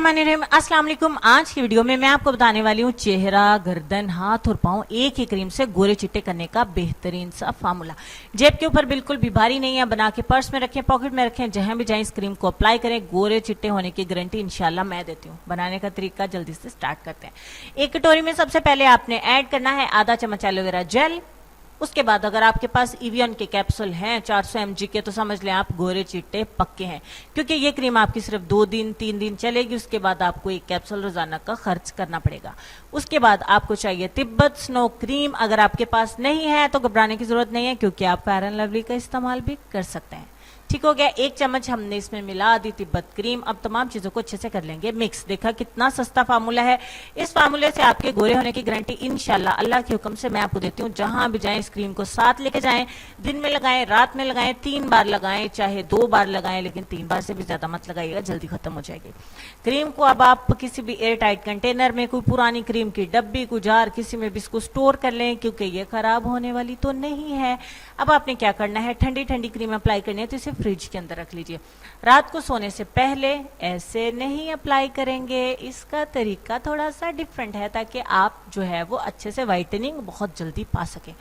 बिस्मिल्लाहिर्रहमानिर्रहीम। अस्सलाम वालेकुम। आज की वीडियो में मैं आपको बताने वाली हूँ चेहरा, गर्दन, हाथ और पाँव एक ही क्रीम से गोरे चिट्टे करने का बेहतरीन सा फार्मूला। जेब के ऊपर बिल्कुल भी भारी नहीं है, बना के पर्स में रखें, पॉकेट में रखें, जहां भी जाएं इस क्रीम को अप्लाई करें, गोरे चिट्टे होने की गारंटी इंशाल्लाह मैं देती हूँ। बनाने का तरीका जल्दी से स्टार्ट करते हैं। एक कटोरी में सबसे पहले आपने ऐड करना है आधा चम्मच एलोवेरा जेल। उसके बाद अगर आपके पास इवियन के कैप्सूल हैं 400 mg के, तो समझ लें आप गोरे चिट्टे पक्के हैं, क्योंकि ये क्रीम आपकी सिर्फ 2 दिन 3 दिन चलेगी। उसके बाद आपको एक कैप्सूल रोजाना का खर्च करना पड़ेगा। उसके बाद आपको चाहिए तिब्बत स्नो क्रीम। अगर आपके पास नहीं है तो घबराने की जरूरत नहीं है, क्योंकि आप फेयर एंड लवली का इस्तेमाल भी कर सकते हैं। ठीक हो गया। 1 चम्मच हमने इसमें मिला दी तिब्बत क्रीम। अब तमाम चीजों को अच्छे से कर लेंगे मिक्स। देखा कितना सस्ता फार्मूला है। इस फार्मूले से आपके गोरे होने की गारंटी इंशाल्लाह अल्लाह के हुक्म से मैं आपको देती हूँ। जहां भी जाएं इस क्रीम को साथ लेके जाएं, दिन में लगाएं, रात में लगाएं, 3 बार लगाएं, चाहे 2 बार लगाएं, लेकिन 3 बार से भी ज्यादा मत लगाइएगा, जल्दी खत्म हो जाएगी। क्रीम को अब आप किसी भी एयर टाइट कंटेनर में, कोई पुरानी क्रीम की डब्बी, कोई जार, किसी में भी इसको स्टोर कर लें, क्योंकि ये खराब होने वाली तो नहीं है। अब आपने क्या करना है, ठंडी ठंडी क्रीम अप्लाई करनी है तो इसे फ्रिज के अंदर रख लीजिए। रात को सोने से पहले ऐसे नहीं अप्लाई करेंगे, इसका तरीका थोड़ा सा डिफरेंट है, ताकि आप जो है वो अच्छे से वाइटनिंग बहुत जल्दी पा सकें।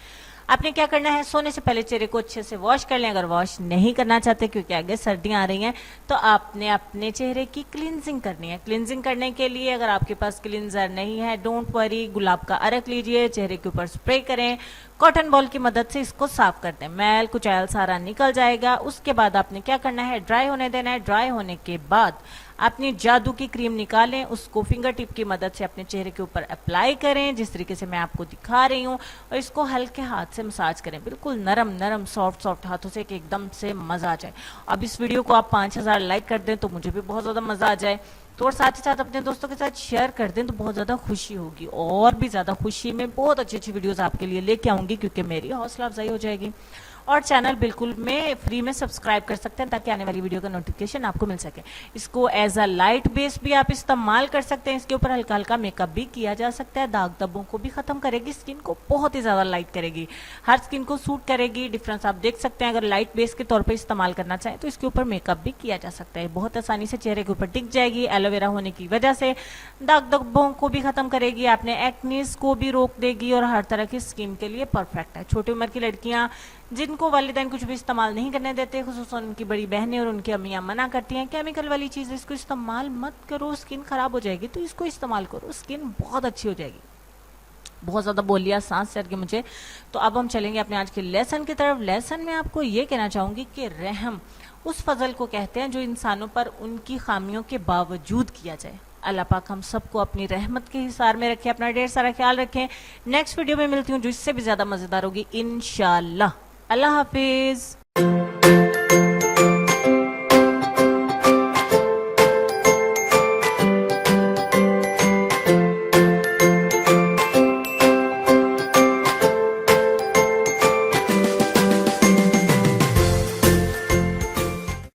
आपने क्या करना है, सोने से पहले चेहरे को अच्छे से वॉश कर लें। अगर वॉश नहीं करना चाहते, क्योंकि आगे सर्दियां आ रही हैं, तो आपने अपने चेहरे की क्लींजिंग करनी है। क्लींजिंग करने के लिए अगर आपके पास क्लींजर नहीं है, डोंट वरी, गुलाब का अरक लीजिए, चेहरे के ऊपर स्प्रे करें, कॉटन बॉल की मदद से इसको साफ कर दें, मैल कुचैल सारा निकल जाएगा। उसके बाद आपने क्या करना है, ड्राई होने देना है। ड्राई होने के बाद अपनी जादू की क्रीम निकालें, उसको फिंगर टिप की मदद से अपने चेहरे के ऊपर अप्लाई करें, जिस तरीके से मैं आपको दिखा रही हूँ, और इसको हल्के हाथ से मसाज करें, बिल्कुल नरम नरम सॉफ्ट सॉफ्ट हाथों से, कि एकदम से मजा आ जाए। अब इस वीडियो को आप 5000 लाइक कर दें तो मुझे भी बहुत ज्यादा मजा आ जाए, तो और साथ ही साथ अपने दोस्तों के साथ शेयर कर दें तो बहुत ज्यादा खुशी होगी। और भी ज्यादा खुशी में बहुत अच्छी अच्छी वीडियोस आपके लिए लेके आऊंगी, क्योंकि मेरी हौसला अफजाई हो जाएगी। और चैनल बिल्कुल में फ्री में सब्सक्राइब कर सकते हैं, ताकि आने वाली वीडियो का नोटिफिकेशन आपको मिल सके। इसको एज अ लाइट बेस भी आप इस्तेमाल कर सकते हैं। इसके ऊपर हल्का हल्का मेकअप भी किया जा सकता है। दाग धब्बों को भी खत्म करेगी, स्किन को बहुत ही ज्यादा लाइट करेगी, हर स्किन को सूट करेगी। डिफरेंस आप देख सकते हैं। अगर लाइट बेस के तौर पर इस्तेमाल करना चाहें तो इसके ऊपर मेकअप भी किया जा सकता है, बहुत आसानी से चेहरे के ऊपर टिक जाएगी। एलोवेरा होने की वजह से दाग धब्बों को भी खत्म करेगी, आपने एक्नीज को भी रोक देगी, और हर तरह की स्किन के लिए परफेक्ट है। छोटी उम्र की लड़कियां जिनको वालिदैन कुछ भी इस्तेमाल नहीं करने देते, खुसूसन उनकी बड़ी बहनें और उनकी अम्मियां मना करती हैं, केमिकल वाली चीज इसको इस्तेमाल मत करो, स्किन खराब हो जाएगी, तो इसको इस्तेमाल करो, स्किन बहुत अच्छी हो जाएगी। बहुत ज्यादा बोल लिया, सांस चढ़ गई मुझे। तो अब हम चलेंगे अपने आज के लेसन की तरफ। लेसन में आपको ये कहना चाहूंगी कि रहम उस फजल को कहते हैं जो इंसानों पर उनकी खामियों के बावजूद किया जाए। अल्लाह पाक हम सबको अपनी रहमत के हिसार में रखे, अपना ढेर सारा ख्याल रखें। नेक्स्ट वीडियो में मिलती हूँ जो इससे भी ज्यादा मजेदार होगी इंशाल्लाह। अल्लाह हाफिज।